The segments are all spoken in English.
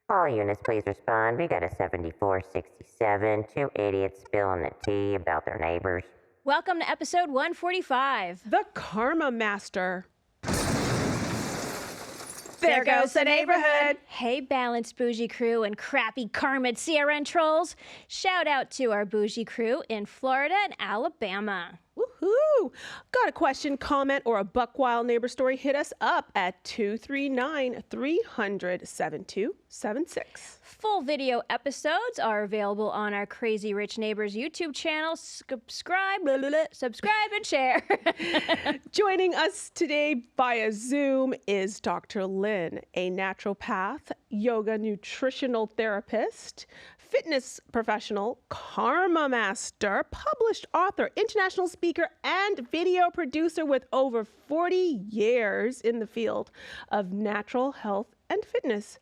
All units, please respond. We got a 7467. Two idiots spilling the tea about their neighbors. Welcome to episode 145. The Karma Master. There goes the neighborhood. Hey, balanced Bougie crew and Krappy Karma CRN trolls. Shout out to our Bougie crew in Florida and Alabama. Woohoo! Got a question, comment, or a Buckwild neighbor story? Hit us up at 239-300-7276. Full video episodes are available on our Crazy Rich Neighbors YouTube channel. Subscribe and share. Joining us today via Zoom is Dr. Lynn, a naturopath, yoga nutritional therapist, fitness professional, karma master, published author, international speaker, and video producer with over 40 years in the field of natural health and fitness.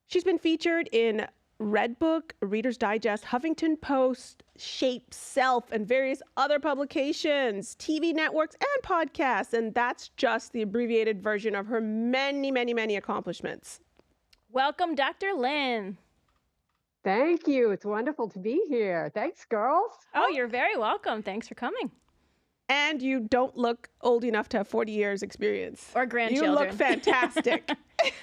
She's been featured in Redbook, Reader's Digest, Huffington Post, Shape, Self, and various other publications, TV networks, and podcasts. And that's just the abbreviated version of her many, many, many accomplishments. Welcome, Dr. Lynn. Thank you. It's wonderful to be here. Thanks, girls. Oh, you're very welcome. Thanks for coming. And you don't look old enough to have 40 years experience. Or grandchildren. You look fantastic.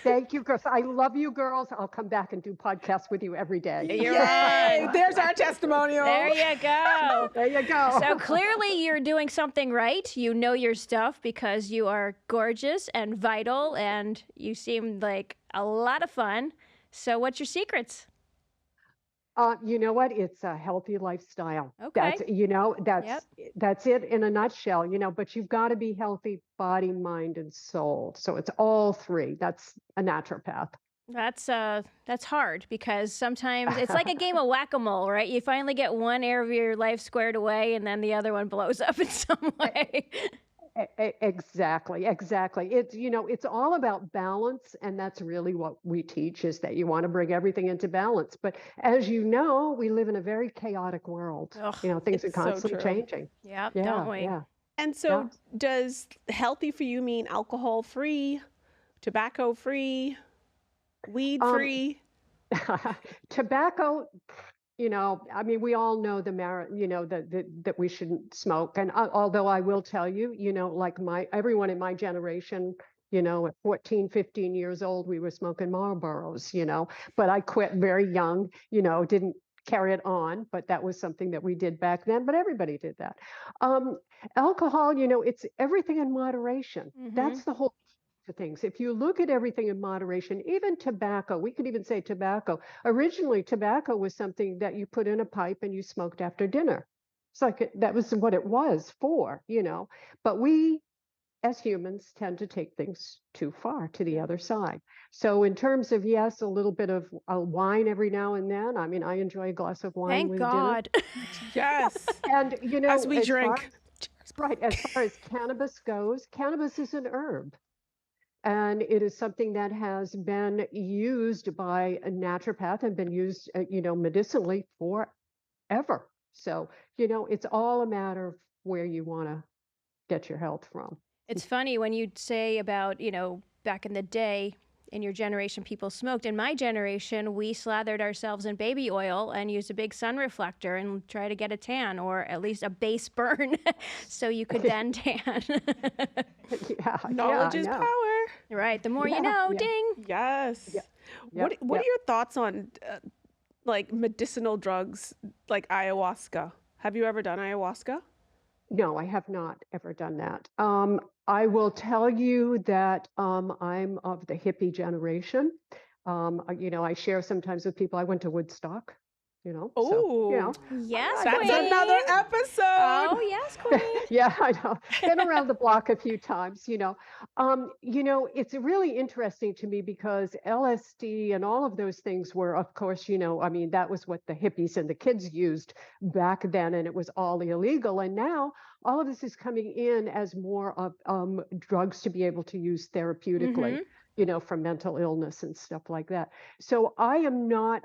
Thank you, girls. I love you, girls. I'll come back and do podcasts with you every day. You're Yay! right. There's our testimonial. There you go. There you go. So clearly you're doing something right. You know your stuff because you are gorgeous and vital and you seem like a lot of fun. So what's your secrets? You know what? It's a healthy lifestyle. Okay. That's it in a nutshell, but you've got to be healthy body, mind, and soul. So it's all three. That's a naturopath. That's hard because sometimes it's like a game of whack-a-mole, right? You finally get one area of your life squared away and then the other one blows up in some way. Exactly. It's all about balance. And that's really what we teach is that you want to bring everything into balance. But as you know, we live in a very chaotic world. Ugh, Things are it's so constantly true. changing. Yeah, Yeah, don't we? yeah. And so does healthy for you mean alcohol-free, tobacco-free, weed-free? Tobacco, we all know that we shouldn't smoke. And although I will tell you, like everyone in my generation, at 14, 15 years old, we were smoking Marlboros, but I quit very young, didn't carry it on, but that was something that we did back then, but everybody did that. Alcohol, it's everything in moderation. Mhm. That's the whole to things. If you look at everything in moderation, even tobacco, we could even say tobacco. Originally, tobacco was something that you put in a pipe and you smoked after dinner. It's like that was what it was for, But we, as humans, tend to take things too far to the other side. So in terms of, yes, a little bit of wine every now and then. I mean, I enjoy a glass of wine Thank with God. Yes. dinner. And, As we drink. As far as cannabis goes, cannabis is an herb. And it is something that has been used by a naturopath and been used, medicinally forever. So, it's all a matter of where you want to get your health from. It's funny when you say about, back in the day, in your generation, people smoked. In my generation, we slathered ourselves in baby oil and used a big sun reflector and try to get a tan or at least a base burn so you could then tan. Knowledge is no. power. Right. The more you Yeah, know, yeah. ding. Yes. Yeah. What are your thoughts on like medicinal drugs like ayahuasca? Have you ever done ayahuasca? No, I have not ever done that. I will tell you that I'm of the hippie generation. I share sometimes with people. I went to Woodstock, Oh, Yes, that's queen. another episode. Oh, yes, queen. Yeah, I know. Been around the block a few times, It's really interesting to me because LSD and all of those things were, of course, that was what the hippies and the kids used back then, and it was all illegal. And now all of this is coming in as more of drugs to be able to use therapeutically. from mental illness and stuff like that. So I'm not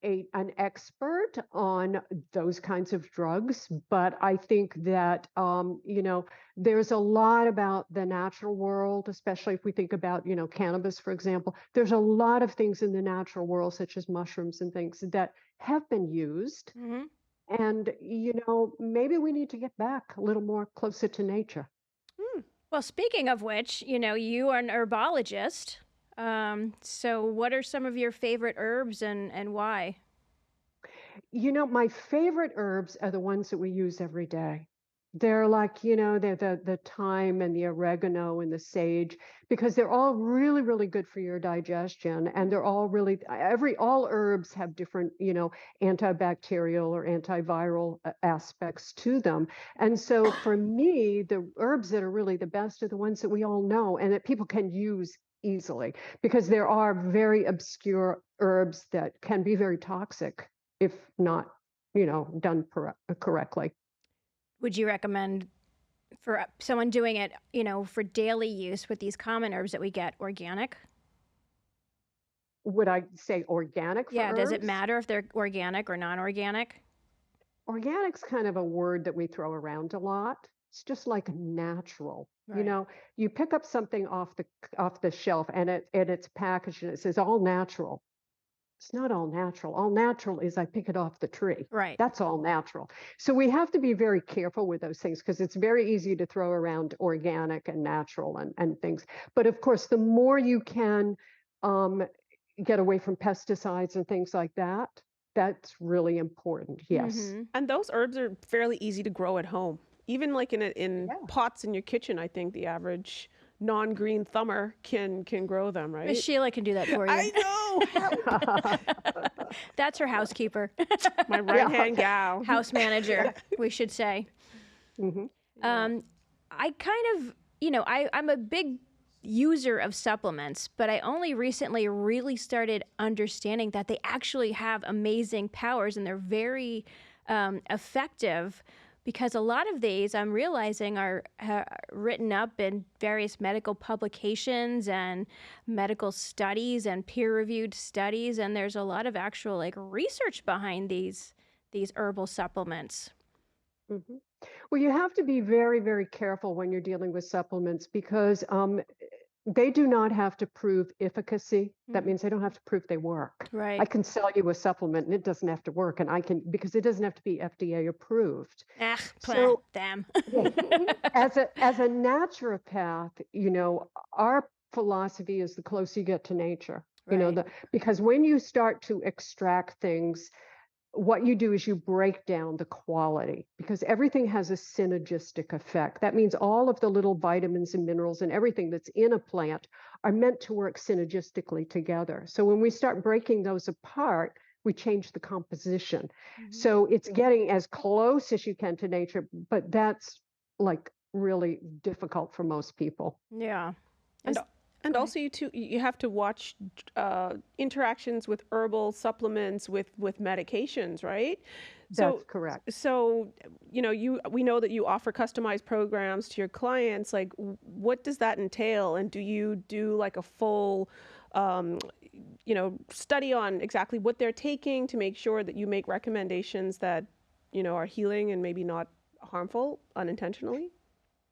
an expert on those kinds of drugs, but I think that, there's a lot about the natural world, especially if we think about, cannabis, for example. There's a lot of things in the natural world, such as mushrooms and things that have been used. Hmm. And, maybe we need to get back a little more closer to nature. Well, speaking of which, you are an herbologist. So what are some of your favorite herbs and why? My favorite herbs are the ones that we use every day. They're like, they're the thyme and the oregano and the sage, because they're all really, really good for your digestion. And they're all really, all herbs have different, antibacterial or antiviral aspects to them. And so for me, the herbs that are really the best are the ones that we all know and that people can use easily, because there are very obscure herbs that can be very toxic if not, done correctly. Would you recommend for someone doing it, for daily use with these common herbs that we get, organic? Would I say organic for Yeah, does it herbs? matter if they're organic or non-organic? Organic's kind of a word that we throw around a lot. It's just like natural. Right. You pick up something off the shelf and it's packaged and it says all natural. It's not all natural. All natural is I pick it off the tree. Right. That's all natural. So we have to be very careful with those things because it's very easy to throw around organic and natural and things. But of course, the more you can um, get away from pesticides and things like that, that's really important. Yes. Mm-hmm. And those herbs are fairly easy to grow at home. Even like in Yeah. pots in your kitchen, I think the average non-green thumber can grow them, Miss right? Sheila can do that for you. I know. That's her housekeeper, My right-hand gal. house manager, we should say. hmm I kind of, I'm a big user of supplements, but I only recently really started understanding that they actually have amazing powers and they're very effective, because a lot of these I'm realizing are written up in various medical publications and medical studies and peer-reviewed studies, and there's a lot of actual like research behind these herbal supplements. hmm Well, you have to be very, very careful when you're dealing with supplements because they do not have to prove efficacy. That means they don't have to prove they work. I Right. can sell you a supplement and it doesn't have to work, and because it doesn't have to be FDA approved. Ah, So them. as a naturopath, our philosophy is the closer you get to nature. Right. Because when you start to extract things, what you do is you break down the quality because everything has a synergistic effect. That means all of the little vitamins and minerals and everything that's in a plant are meant to work synergistically together. So when we start breaking those apart, we change the composition. So it's getting as close as you can to nature, but that's like really difficult for most people. Yeah. And Is- and Go also you have to watch interactions with herbal supplements with medications, right? That's correct. So we know that you offer customized programs to your clients. Like, what does that entail? And do you do like a full study on exactly what they're taking to make sure that you make recommendations that are healing and maybe not harmful unintentionally?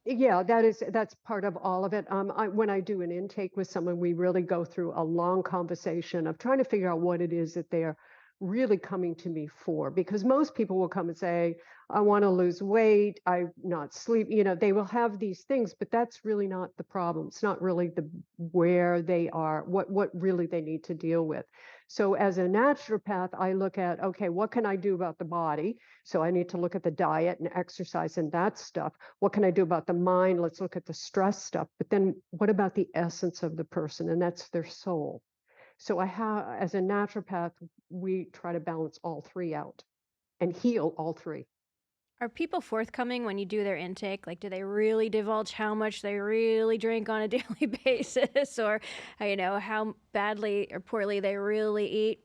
Yeah, that's part of all of it. When I do an intake with someone, we really go through a long conversation of trying to figure out what it is that they're really coming to me for. Because most people will come and say, I want to lose weight, I'm not sleep. They will have these things, but that's really not the problem. It's not really the where they are, what really they need to deal with. So as a naturopath, I look at, okay, what can I do about the body? So I need to look at the diet and exercise and that stuff. What can I do about the mind? Let's look at the stress stuff. But then what about the essence of the person? And that's their soul. So as a naturopath, we try to balance all three out and heal all three. Are people forthcoming when you do their intake? Like, do they really divulge how much they really drink on a daily basis, or how badly or poorly they really eat?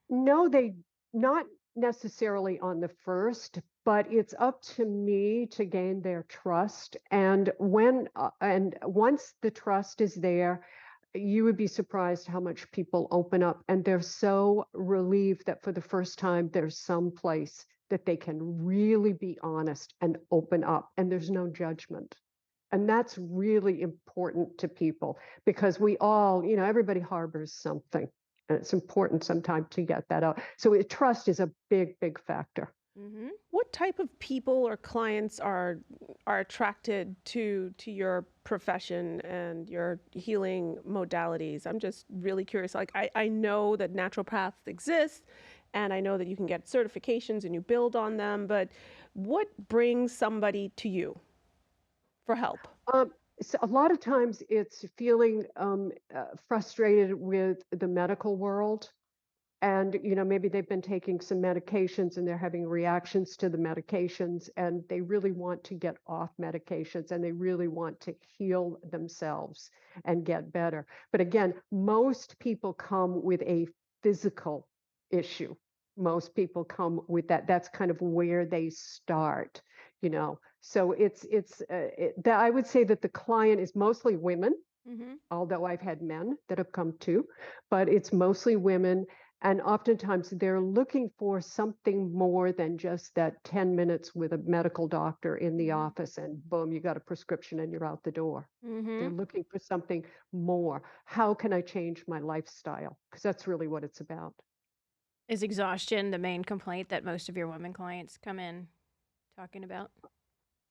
No, they not necessarily on the first, but it's up to me to gain their trust. And once the trust is there, you would be surprised how much people open up, and they're so relieved that for the first time there's some place that they can really be honest and open up, and there's no judgment. And that's really important to people because we all, everybody harbors something. And it's important sometimes to get that out. So trust is a big, big factor. Mm-hmm. What type of people or clients are attracted to your profession and your healing modalities? I'm just really curious. Like I know that naturopaths exist, and I know that you can get certifications and you build on them, but what brings somebody to you for help? So a lot of times it's feeling frustrated with the medical world. And, maybe they've been taking some medications and they're having reactions to the medications, and they really want to get off medications and they really want to heal themselves and get better. But again, most people come with a physical issue. Most people come with that. That's kind of where they start, So I would say that the client is mostly women, Mm-hmm. although I've had men that have come too, but it's mostly women. And oftentimes they're looking for something more than just that 10 minutes with a medical doctor in the office and boom, you got a prescription and you're out the door. Mm-hmm. They're looking for something more. How can I change my lifestyle? Because that's really what it's about. Is exhaustion the main complaint that most of your women clients come in talking about?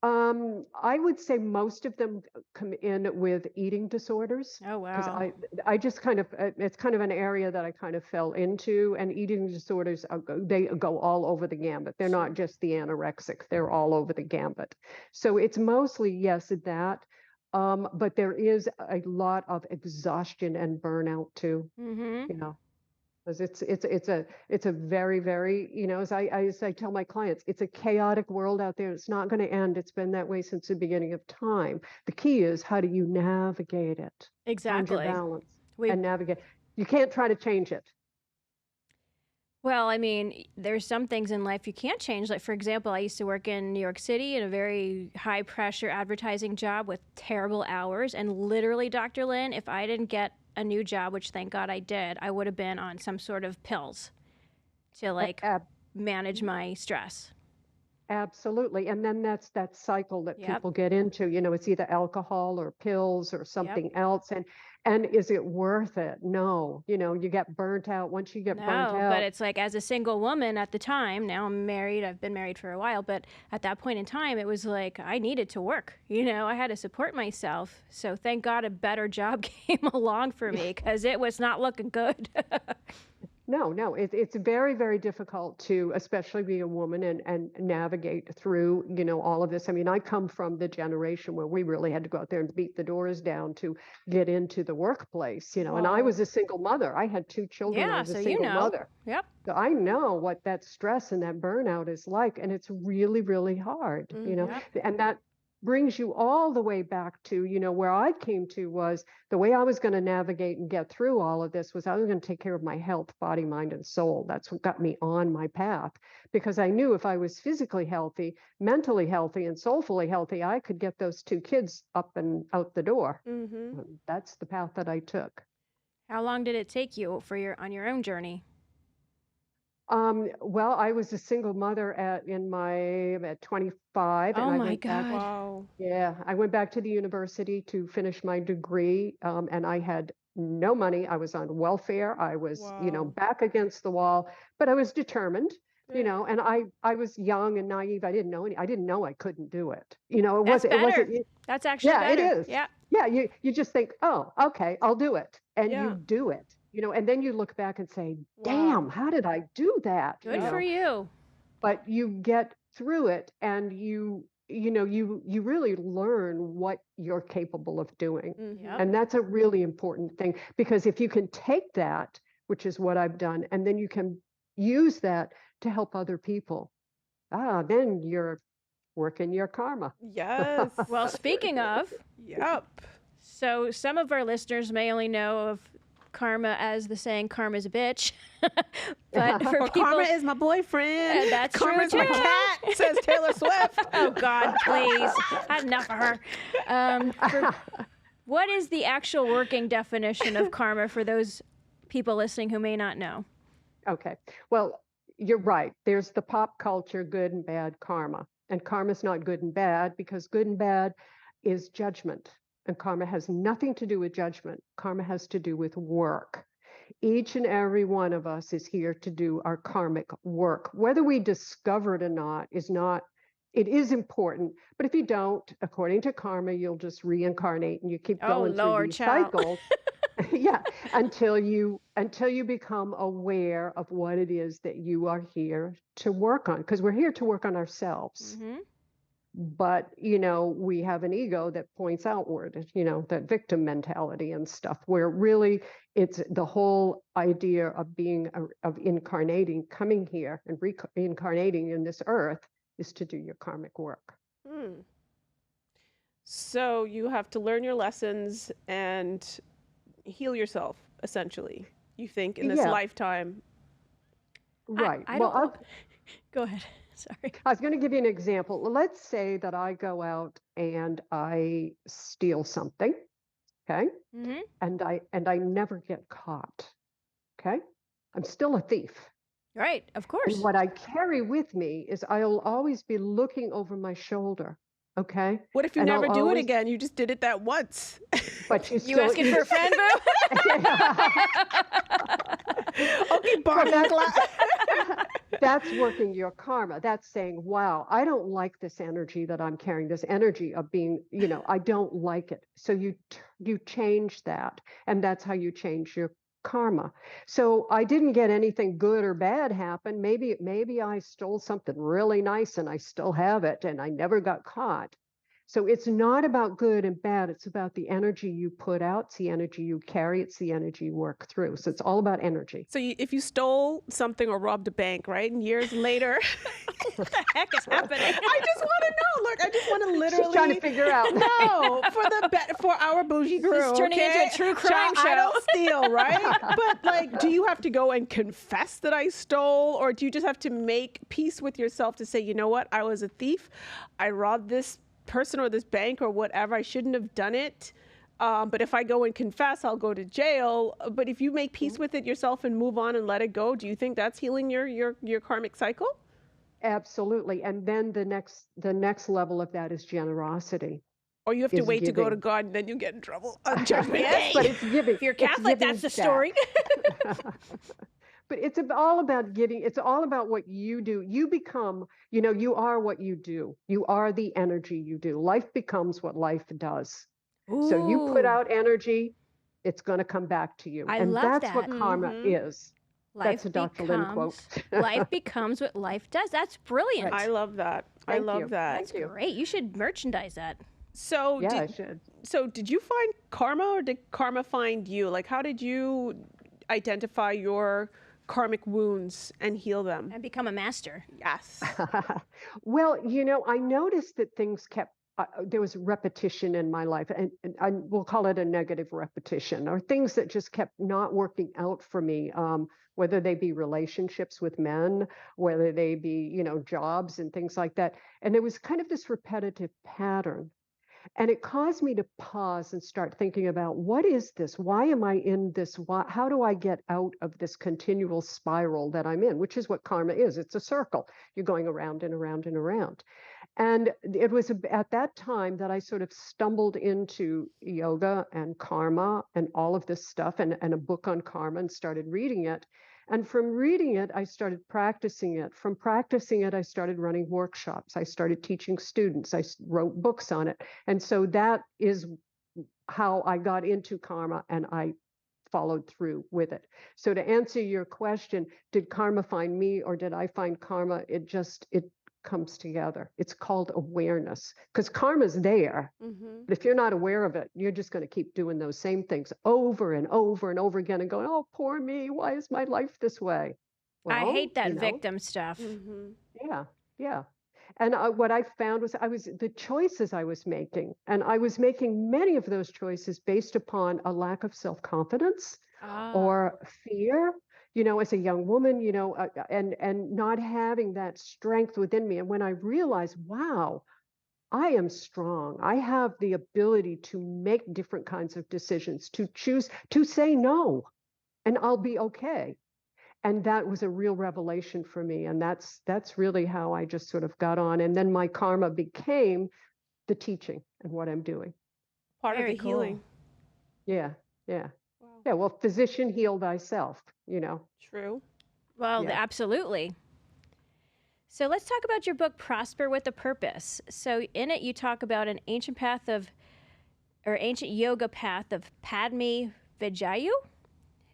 I would say most of them come in with eating disorders. Oh, Because wow. I just kind of, it's kind of an area that I kind of fell into, and eating disorders, they go all over the gambit. They're not just the anorexic, they're all over the gambit. So it's mostly, yes, that, but there is a lot of exhaustion and burnout too, Mm-hmm. because it's a very, very, as I tell my clients, it's a chaotic world out there. It's not going to end. It's been that way since the beginning of time. The key is, how do you navigate it? Find your Exactly. balance We and navigate. You can't try to change it. Well, I mean, there's some things in life you can't change. Like, for example, I used to work in New York City in a very high pressure advertising job with terrible hours. And literally, Dr. Lynn, if I didn't get a new job, which thank God I did, I would have been on some sort of pills to Ab- manage my stress. Absolutely. And then that's that cycle that Yep. people get into, it's either alcohol or pills or Yep. something else. And is it worth it? No, you get burnt out. Once you get burnt No, out. but it's like, as a single woman at the time, now I'm married, I've been married for a while, but at that point in time, it was like I needed to work. I had to support myself. So thank God a better job came along for me because it was not looking good. No, it's very, very difficult to, especially be a woman and navigate through, all of this. I mean, I come from the generation where we really had to go out there and beat the doors down to get into the workplace, and I was a single mother. I had 2 children. I Yeah, was a so single mother. Yep. So I know what that stress and that burnout is like, and it's really, really hard, Yep. and that brings you all the way back to, where I came to was the way I was going to navigate and get through all of this was I was going to take care of my health, body, mind, and soul. That's what got me on my path, because I knew if I was physically healthy, mentally healthy, and soulfully healthy, I could get those 2 kids up and out the door. Mm-hmm. That's the path that I took. How long did it take you on your own journey? Well, I was a single mother at 25, and Oh I my went back. God. Wow. Yeah, I went back to the university to finish my degree, and I had no money. I was on welfare. I was, Wow. back against the wall, but I was determined, Good. and I was young and naive. I didn't know I couldn't do it. That's It wasn't. better. That's actually Yeah, it better. is. Yeah. Yeah, you just think, oh, okay, I'll do it, and Yeah. you do it, and then you look back and say, Wow. damn, how did I do that? Good for you. But you get through it, and you really learn what you're capable of doing. Mhm. Yep. And that's a really important thing, because if you can take that, which is what I've done, and then you can use that to help other people, then you're working your karma. Yes. Well, speaking of, Yep. so some of our listeners may only know of karma as the saying "karma's a bitch," but for Or people, Karma is my boyfriend. And that's Karma's true, my too. cat, says Taylor Swift. oh God, please, had enough of her. What is the actual working definition of karma for those people listening who may not know? Okay. Well, you're right. There's the pop culture good and bad karma. And karma's not good and bad because good and bad is judgment. And karma has nothing to do with judgment. Karma has to do with work. Each and every one of us is here to do our karmic work. Whether we discover it or not is not, it is important. But if you don't, according to karma, you'll just reincarnate and you keep Oh, going through Lord, these child. cycles. Yeah, until you become aware of what it is that you are here to work on, because we're here to work on ourselves. Mm-hmm. But we have an ego that points outward, that victim mentality and stuff, where really it's the whole idea of being of incarnating, coming here and reincarnating in this earth is to do your karmic work. Hmm. So you have to learn your lessons and heal yourself, essentially, you think, in this Yeah, lifetime. right. I Well, don't know. Go ahead. Sorry. I was going to give you an example. Let's say that I go out and I steal something, okay? Mm-hmm. And I never get caught, okay? I'm still a thief. Right, of And course. what I carry with me is I'll always be looking over my shoulder, okay? What if you And I'll never do it always, again? You just did it that once. but you You still, asking for a friend, boo? Okay, Bonnie. that's working your karma. That's saying, wow, I don't like this energy that I'm carrying, this energy of being, I don't like it. So you change that. And that's how you change your karma. So I didn't get anything good or bad happen. Maybe I stole something really nice and I still have it and I never got caught. So it's not about good and bad. It's about the energy you put out. It's the energy you carry. It's the energy you work through. So it's all about energy. So if you stole something or robbed a bank, right? And years later, What the heck is happening? I just want to know. Look, I just want to literally. She's trying to figure out. No, for our bougie crew. This is turning into a okay? true crime I show. don't steal, right? But like, do you have to go and confess that I stole, or do you just have to make peace with yourself to say, you know what, I was a thief, I robbed this person or this bank or whatever, I shouldn't have done it. But if I go and confess, I'll go to jail. But if you make peace with it yourself and move on and let it go, do you think that's healing your karmic cycle? Absolutely. And then the next level of that is generosity. Or you have to Is wait to go to giving. God and then you get in trouble on Judgment Day. But it's giving. If you're It's Catholic, giving that's the back. story. But it's all about giving. It's all about what you do. You become, you are what you do. You are the energy you do. Life becomes what life does. So you put Ooh, out energy, it's going to come back to you. I And love that's what that. karma is. That's a Dr. Lynn quote. Life becomes what life does. That's brilliant. I love that. I Thank love you. that. Thank you. Great. You should merchandise that. So Yeah, I should. did you find karma or did karma find you? Like, how did you identify your karmic wounds and heal them? And become a master. Yes. Well, I noticed that things kept, there was repetition in my life, and we'll call it a negative repetition, or things that just kept not working out for me, whether they be relationships with men, whether they be, jobs and things like that. And there was kind of this repetitive pattern. And it caused me to pause and start thinking about what is this? Why am I in this? How do I get out of this continual spiral that I'm in, which is what karma is. It's a circle. You're going around and around and around. And it was at that time that I sort of stumbled into yoga and karma and all of this stuff and a book on karma and started reading it. And from reading it, I started practicing it. From practicing it, I started running workshops. I started teaching students. I wrote books on it. And so that is how I got into karma and I followed through with it. So to answer your question, did karma find me or did I find karma? It comes together. It's called awareness because karma's there. Mm-hmm. But if you're not aware of it, you're just going to keep doing those same things over and over and over again and going, oh, poor me. Why is my life this way? I Well, hate that victim stuff. Mm-hmm. Yeah, yeah. And what I found was the choices I was making, and I was making many of those choices based upon a lack of self-confidence or fear, as a young woman, and not having that strength within me. And when I realized, wow, I am strong. I have the ability to make different kinds of decisions, to choose to say no, and I'll be okay. And that was a real revelation for me. And that's really how I just sort of got on. And then my karma became the teaching and what I'm doing. Part of Very the cool. healing. Yeah, yeah. Wow. Yeah, well, physician, heal thyself, True. Well, Yeah. absolutely. So let's talk about your book, Prosper with a Purpose. So in it, you talk about an ancient ancient yoga path of Padme Vijayu.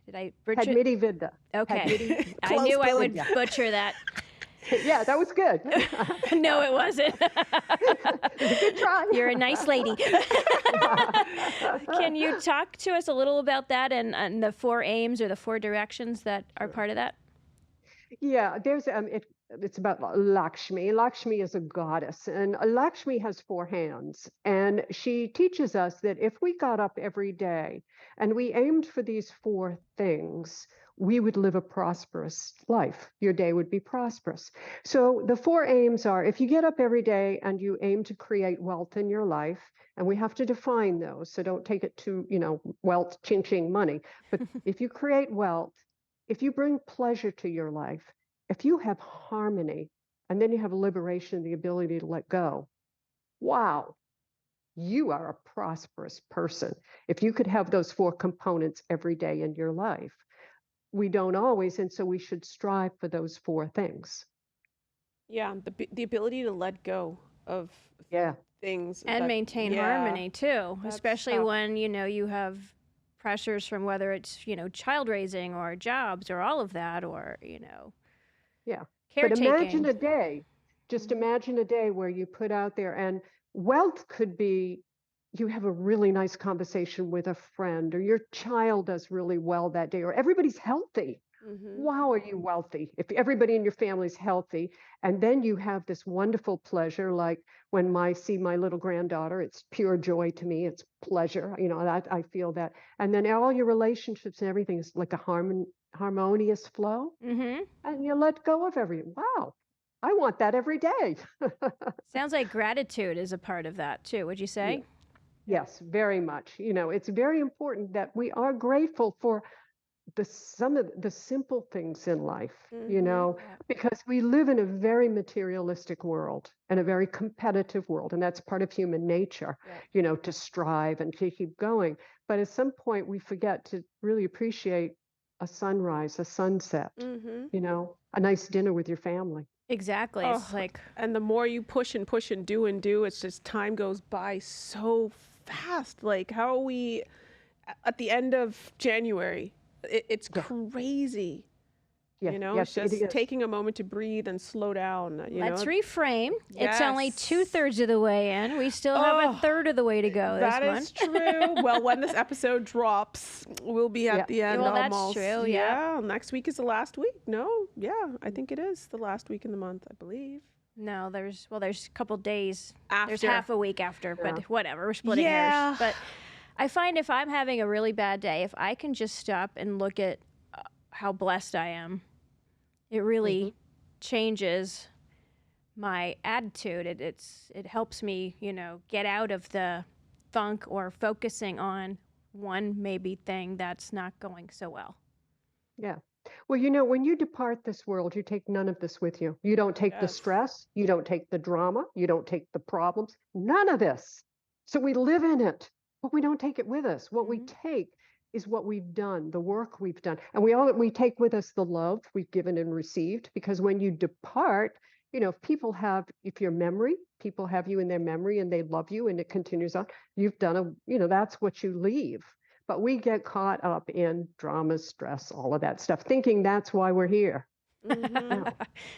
Did I butcher? Padmini Vidya. Okay. Padmini- I knew I would Vidya. butcher that. Yeah, that was good. No, it wasn't. Good try. You're a nice lady. Can you talk to us a little about that and the 4 aims or the 4 directions that are part of that? Yeah, it's about Lakshmi. Lakshmi is a goddess, and Lakshmi has 4 hands. And she teaches us that if we got up every day and we aimed for these 4 things, we would live a prosperous life. Your day would be prosperous. So the 4 aims are, if you get up every day and you aim to create wealth in your life, and we have to define those, so don't take it to, wealth, ching money. But if you create wealth, if you bring pleasure to your life, if you have harmony, and then you have liberation, the ability to let go, wow, you are a prosperous person. If you could have those 4 components every day in your life. We don't always, and so we should strive for those 4 things. Yeah, the ability to let go of Yeah. things And that- maintain yeah, harmony too, that's especially tough. when, you have pressures from whether it's, child raising or jobs or all of that or, Yeah. But caretaking. imagine a day, just imagine a day where you put out there, and wealth could be you have a really nice conversation with a friend, or your child does really well that day, or everybody's healthy. Mhm. Wow, are you wealthy? If everybody in your family's healthy, and then you have this wonderful pleasure, like when I see my little granddaughter, it's pure joy to me. It's pleasure, that I feel that. And then all your relationships and everything is like a harmonious flow, Mm-hmm. and you let go of everything. Wow, I want that every day. Sounds like gratitude is a part of that too, would you say? Yes, very much. It's very important that we are grateful for some of the simple things in life, because we live in a very materialistic world and a very competitive world, and that's part of human nature, to strive and to keep going. But at some point, we forget to really appreciate a sunrise, a sunset, Mhm. a nice dinner with your family. Exactly. It's Oh, like, and the more you push and push and do, it's just time goes by so fast. Like, how are we at the end of January? It's Yeah. crazy. Yes, It's yes, it just is. taking a moment to breathe and slow down. let's reframe. It's only Yes. 2/3 of the way in. We still have Oh, a third of the way to go this That month. is true. Well, when this episode drops, we'll be at Yeah. the end Well, that's almost. true, yeah. Next week is the last week. No, yeah, I think it is the last week in the month, I believe. No, there's a couple days. There's After. half a week after, Yeah. but whatever. We're splitting Yeah. hairs. But I find if I'm having a really bad day, if I can just stop and look at how blessed I am, it really changes my attitude. It helps me, get out of the funk or focusing on one maybe thing that's not going so well. Yeah. Well, when you depart this world, you take none of this with you. You don't take the Yes. stress, you don't take the drama, you don't take the problems, none of this. So we live in it, but we don't take it with us. What we take is what we've done, the work we've done. And we take with us the love we've given and received, because when you depart, if your memory, people have you in their memory and they love you and it continues on, you've done that's what you leave. But we get caught up in drama, stress, all of that stuff, thinking that's why we're here. No,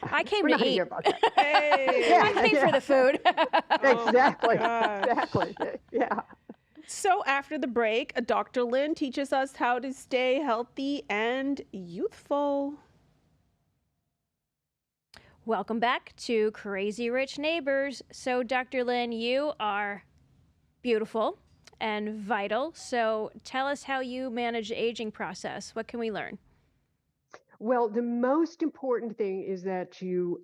I came we're to not eat. here about that. Hey. I came for the food. Exactly. gosh. Exactly. Yeah. So after the break, Dr. Lynn teaches us how to stay healthy and youthful. Welcome back to Crazy Rich Neighbors. So, Dr. Lynn, you are beautiful and vital. So, tell us how you manage the aging process. What can we learn? Well, the most important thing is that you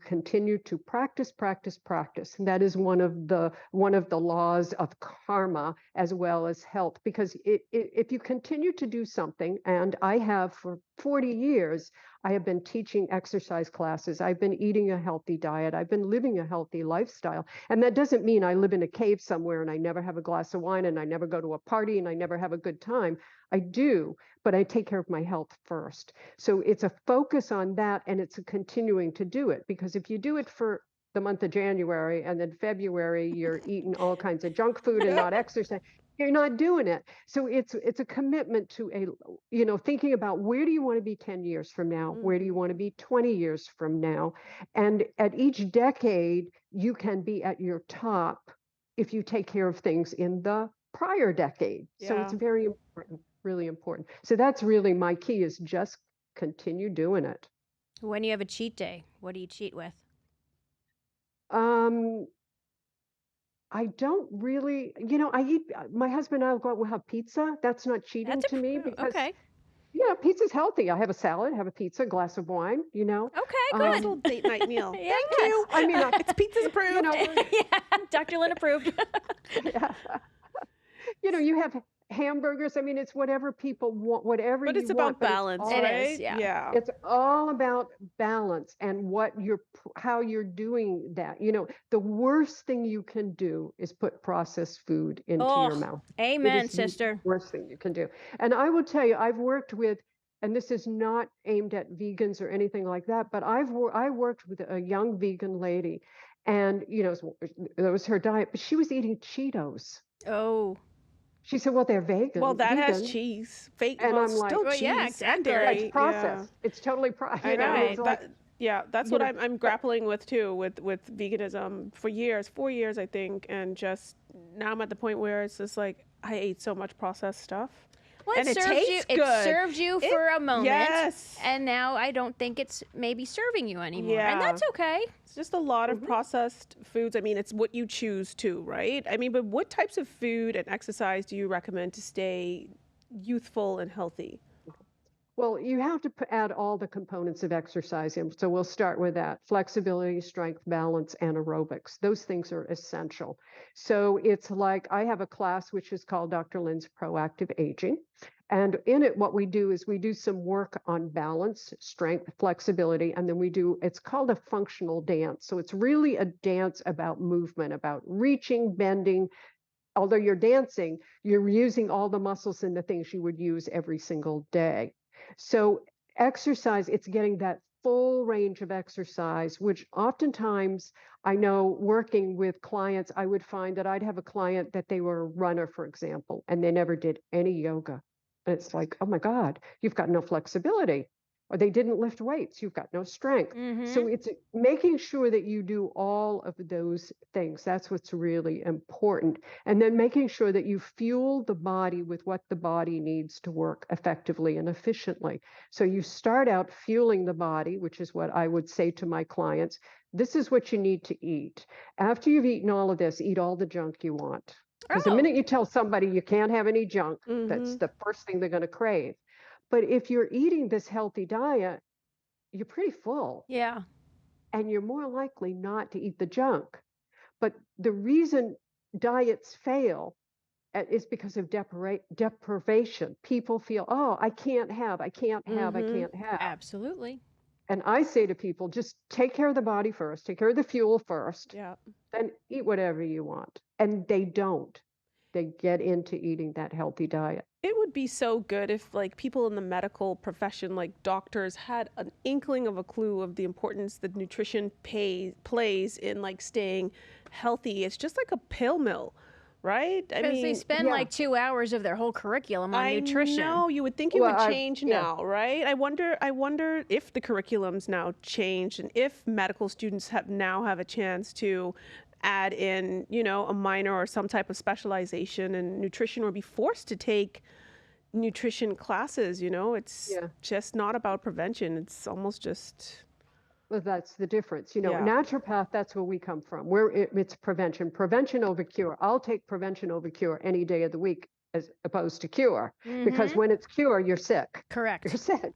continue to practice, practice, practice. And that is one of the laws of karma as well as health. Because if you continue to do something, and I have for 40 years, I have been teaching exercise classes. I've been eating a healthy diet. I've been living a healthy lifestyle. And that doesn't mean I live in a cave somewhere and I never have a glass of wine and I never go to a party and I never have a good time. I do, but I take care of my health first. So it's a focus on that, and it's a continuing to do it, because if you do it for the month of January and then February you're eating all kinds of junk food and not exercising, you're not doing it. So it's a commitment to thinking about, where do you want to be 10 years from now? Where do you want to be 20 years from now? And at each decade, you can be at your top if you take care of things in the prior decade. So it's Yeah. very important, really important. So that's really my key, is just continue doing it. When you have a cheat day, what do you cheat with? Um, I don't really, my husband and I will go out, we'll have pizza. That's not cheating That's to me, because, okay. yeah, pizza's healthy. I have a salad, have a pizza, glass of wine. Okay, Nice good. little date night meal. Yeah. Thank you. I mean, It's pizza's approved. Yeah, Dr. Lynn approved. yeah. You have hamburgers. I mean, it's whatever people want, whatever But you it's about want. But balance, It right? is, yeah. Yeah. it's all about balance and how you're doing that. The worst thing you can do is put processed food into your Oh, mouth. amen, It is the sister. worst thing you can do. And I will tell you, I've worked with, and this is not aimed at vegans or anything like that, but I worked with a young vegan lady, and that was her diet, but she was eating Cheetos. Oh, She said, "Well, they're Well, that has vegan." cheese. Fake, And well, I'm like, still Well, cheese yeah, and exactly. Yeah, dairy. it's processed. It's totally processed. I know. Right. It's like, That's you what know, I'm grappling with too, with veganism for years, 4 years, I think. And just now I'm at the point where it's just like, I ate so much processed stuff. well, And it served tastes you. good. It served you for a moment. Yes. And now I don't think it's maybe serving you anymore. And Yeah. that's okay. It's just a lot of processed foods. I mean, it's what you choose to, right? I mean, but what types of food and exercise do you recommend to stay youthful and healthy? well, you have to add all the components of exercise in. So we'll start with that: flexibility, strength, balance, and aerobics. Those things are essential. So it's like, I have a class which is called Dr. Lynn's Proactive Aging. And in it, what we do is we do some work on balance, strength, flexibility, and then it's called a functional dance. So it's really a dance about movement, about reaching, bending. Although you're dancing, you're using all the muscles and the things you would use every single day. So exercise, it's getting that full range of exercise, which oftentimes, I know working with clients, I would find that I'd have a client that they were a runner, for example, and they never did any yoga. And it's like, oh my God, you've got no flexibility. Or they didn't lift weights, you've got no strength. So it's making sure that you do all of those things. That's what's really important. And then making sure that you fuel the body with what the body needs to work effectively and efficiently. So you start out fueling the body, which is what I would say to my clients. This is what you need to eat. After you've eaten all of this, eat all the junk you want. Because the Oh. minute you tell somebody you can't have any junk, that's the first thing they're going to crave. But if you're eating this healthy diet, you're pretty full, Yeah. and you're more likely not to eat the junk. But the reason diets fail is because of deprivation. People feel, oh, I can't have, I can't have, I can't have. Absolutely. And I say to people, just take care of the body first, take care of the fuel first, Yeah. then eat whatever you want. And they don't. They get into eating that healthy diet. It would be so good if like people in the medical profession, like doctors, had an inkling of a clue of the importance that nutrition plays in like staying healthy. It's just like a pill mill, right? I Because they mean, spend like 2 hours of their whole curriculum on nutrition. I know, you would think it Well, would change yeah. now, right? I wonder if the curriculum's now changed and if medical students have a chance to add in, a minor or some type of specialization in nutrition, or be forced to take nutrition classes. It's Yeah. just not about prevention. It's almost just, Well, that's the difference. Yeah. Naturopath, that's where we come from. It's prevention over cure. I'll take prevention over cure any day of the week as opposed to cure, because when it's cure, you're sick. Correct. You're sick.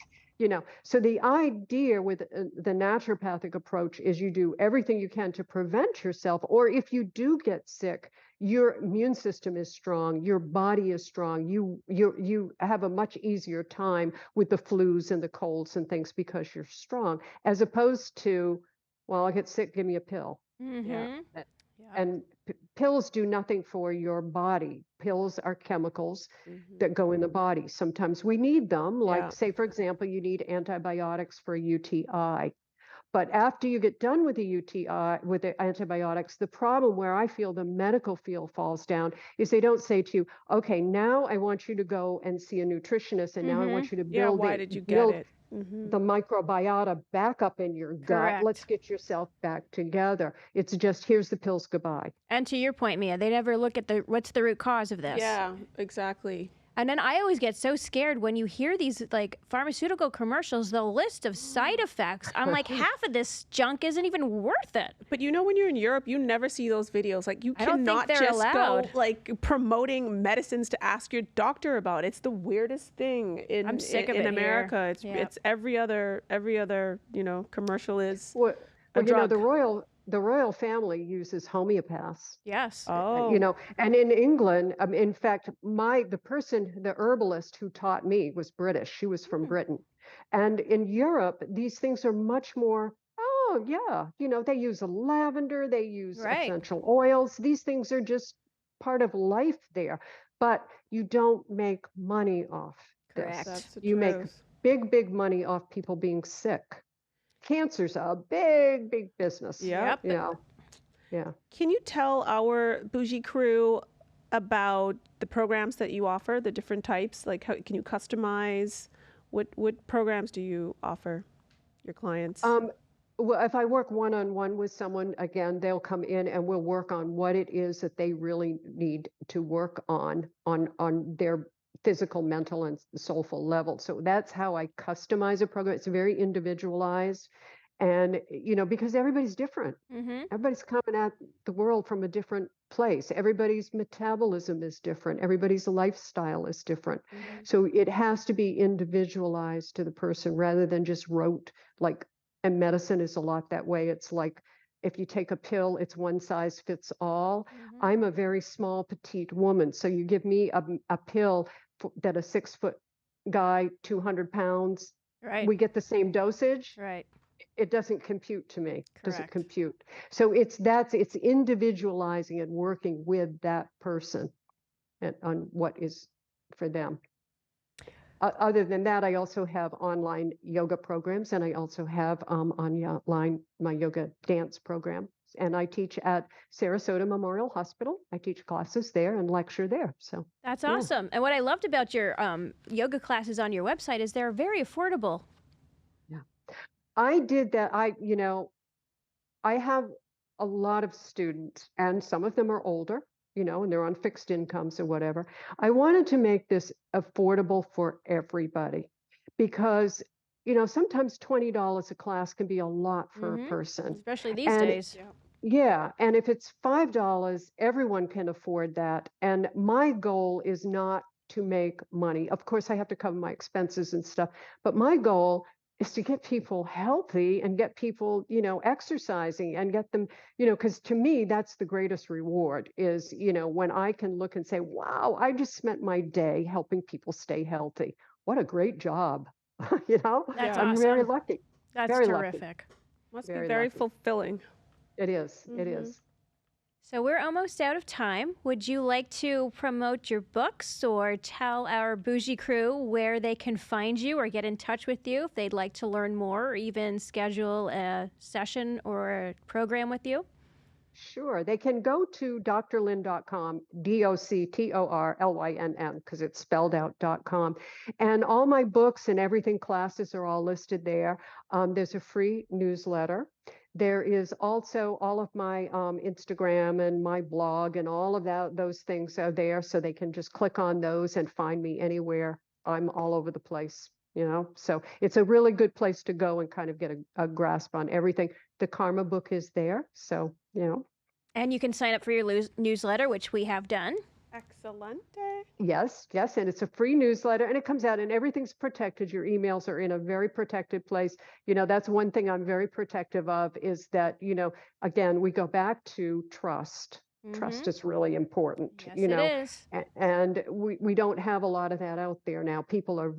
So the idea with the naturopathic approach is you do everything you can to prevent yourself, or if you do get sick, your immune system is strong, your body is strong, you have a much easier time with the flus and the colds and things because you're strong, as opposed to, well, I get sick, give me a pill. Yeah. Yep. And pills do nothing for your body. Pills are chemicals Mhm. that go in the body. Sometimes we need them, like, Yeah. say, for example, you need antibiotics for a UTI. But after you get done with the UTI, with the antibiotics, the problem where I feel the medical field falls down is they don't say to you, okay, now I want you to go and see a nutritionist, and now I want you to Yeah, build why did you get it? the microbiota back up in your gut. Let's Correct. get yourself back together. It's just, here's the pills, goodbye. And to your point, Mia, they never look at what's the root cause of this. Yeah, exactly. And then I always get so scared when you hear these like pharmaceutical commercials, the list of side effects. I'm like, half of this junk isn't even worth it. But when you're in Europe, you never see those videos. Like, you I don't think cannot they're just allowed. go like promoting medicines to ask your doctor about. It's the weirdest thing I'm sick of in it America. here. It's Yeah. it's every other commercial is Well, a drug. the royal family uses homeopaths. Yes. Oh. And in England, in fact, the herbalist who taught me was British. She was from Britain. And in Europe, these things are much more, oh, yeah, they use lavender, they use Right. essential oils. These things are just part of life there. But you don't make money off Correct. this. That's the You make truth. big, big money off people being sick. Cancer's a big, big business. Yep. Yeah. Can you tell our Bougie crew about the programs that you offer, the different types? Like, how can you customize? What programs do you offer your clients? Well, if I work one-on-one with someone, again, they'll come in and we'll work on what it is that they really need to work on their physical, mental, and soulful level. So that's how I customize a program. It's very individualized. And, because everybody's different. Mm-hmm. Everybody's coming at the world from a different place. Everybody's metabolism is different. Everybody's lifestyle is different. So it has to be individualized to the person rather than just rote, like, and medicine is a lot that way. It's like, if you take a pill, it's one size fits all. I'm a very small, petite woman. So you give me a pill that a 6-foot guy, 200 pounds, Right. we get the same dosage. Right. It doesn't compute to me. Doesn't Correct. compute. So it's individualizing and working with that person and on what is for them. Other than that, I also have online yoga programs, and I also have online my yoga dance program. And I teach at Sarasota Memorial Hospital. I teach classes there and lecture there. So That's yeah. awesome. And what I loved about your yoga classes on your website is they're very affordable. I did that. I have a lot of students, and some of them are older, and they're on fixed incomes or whatever. I wanted to make this affordable for everybody because, sometimes $20 a class can be a lot for a person. Especially these And days. yeah, and if it's $5, everyone can afford that. And my goal is not to make money. Of course, I have to cover my expenses and stuff, but my goal is to get people healthy and get people, exercising and get them, because to me, that's the greatest reward is, when I can look and say, wow, I just spent my day helping people stay healthy. What a great job. That's I'm very awesome. lucky. That's very lucky. terrific. Must be very very lucky. fulfilling. It is. It is. So we're almost out of time. Would you like to promote your books or tell our Bougie crew where they can find you or get in touch with you if they'd like to learn more or even schedule a session or a program with you? Sure. They can go to drlynn.com, DOCTORLYNN, because it's spelled out .com. And all my books and everything, classes are all listed there. There's a free newsletter. There is also all of my Instagram and my blog and all of those things are there. So they can just click on those and find me anywhere. I'm all over the place. So it's a really good place to go and kind of get a grasp on everything. The Karma book is there. So, And you can sign up for your newsletter, which we have done. Excelente. Yes, yes, and it's a free newsletter and it comes out and everything's protected. Your emails are in a very protected place. That's one thing I'm very protective of is that, again, we go back to trust. Trust Mm-hmm. is really important, Yes, it is. and we don't have a lot of that out there now. People are,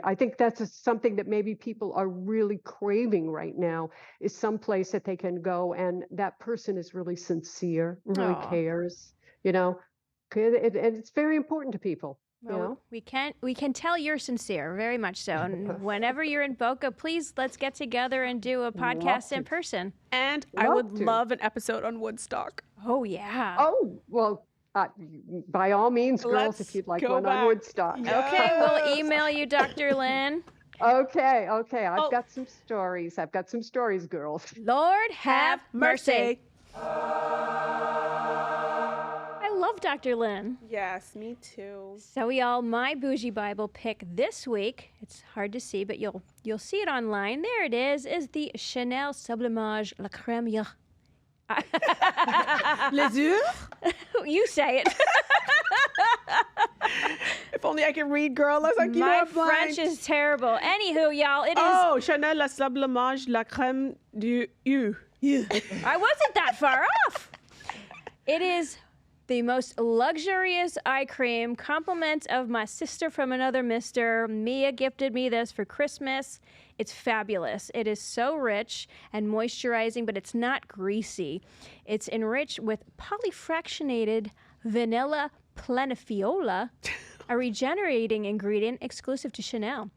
I think something that maybe people are really craving right now is some place that they can go and that person is really sincere, really Oh, cares, you know. And it's very important to people, well, we can tell you're sincere, very much so. And whenever you're in Boca, please let's get together and do a Love podcast in to. person. And I would Love to. love an episode on Woodstock. Oh yeah. Oh, well, by all means, girls, if Let's you'd like go one back. on Woodstock. Okay, we'll Yes. email you, Dr. Lynn. Okay. Oh. I've got some stories. Girls. Lord have mercy. I love Dr. Lynn. Yes, me too. So y'all, my Bougie Bible pick this week, it's hard to see, but you'll see it online. There it is the Chanel Sublimage La Crème. Les yeux? You say it. If only I could read, girl. I was like, My I'm blind. French is terrible. Anywho, y'all, it is. Oh, Chanel la sublimage la crème du yeux. I wasn't that far off. It is the most luxurious eye cream, compliment of my sister from another mister. Mia gifted me this for Christmas. It's fabulous. It is so rich and moisturizing, but it's not greasy. It's enriched with polyfractionated vanilla planifiola, a regenerating ingredient exclusive to Chanel.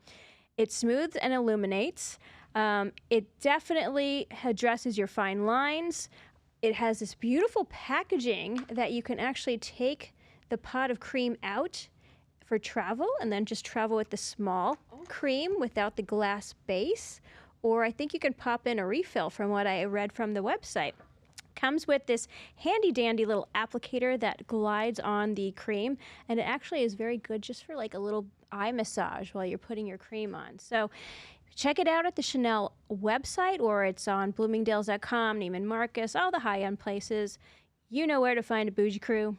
It smooths and illuminates. It definitely addresses your fine lines. It has this beautiful packaging that you can actually take the pot of cream out for travel and then just travel with the small cream without the glass base. Or I think you can pop in a refill from what I read from the website. Comes with this handy dandy little applicator that glides on the cream, and it actually is very good just for like a little eye massage while you're putting your cream on. So check it out at the Chanel website, or it's on bloomingdale's.com, Neiman Marcus, all the high-end places. You know where to find a Bougie Crew.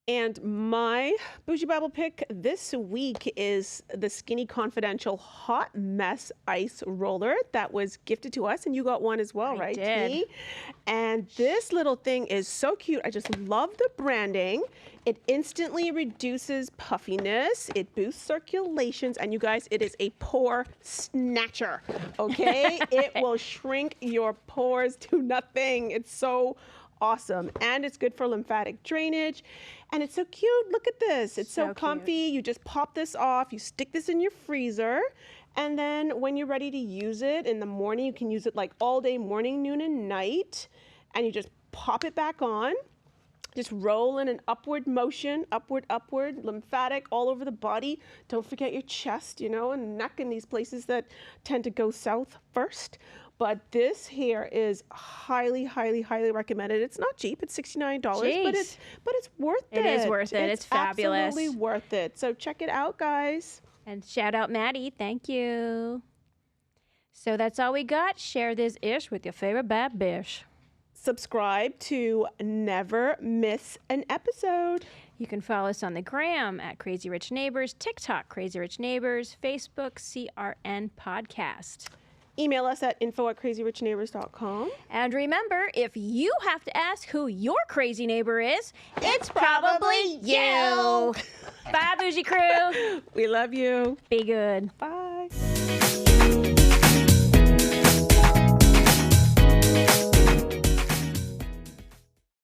And my Bougie Bible pick this week is the Skinny Confidential Hot Mess Ice Roller that was gifted to us, and you got one as well, right, did. T? And this little thing is so cute. I just love the branding. It instantly reduces puffiness. It boosts circulations, and you guys, it is a pore snatcher, okay? It will shrink your pores to nothing. It's so awesome, and it's good for lymphatic drainage, and it's so cute. Look at this. It's so So comfy. You just pop this off, you stick this in your freezer, and then when you're ready to use it in the morning, you can use it like all day, morning, noon, and night, and you just pop it back on. Just roll in an upward motion, upward, lymphatic all over the body. Don't forget your chest, and neck and these places that tend to go south first. But this here is highly, highly, highly recommended. It's not cheap. It's $69, Jeez. but it's worth it. It is worth it. It's fabulous. Absolutely worth it. So check it out, guys. And shout out Maddie. Thank you. So that's all we got. Share this ish with your favorite bad bish. Subscribe to never miss an episode. You can follow us on the gram at Crazy Rich Neighbors, TikTok, Crazy Rich Neighbors, Facebook, CRN Podcast. Email us at info@crazyrichneighbors.com. And remember, if you have to ask who your crazy neighbor is, it's probably you. Bye, Bougie Crew. We love you. Be good. Bye.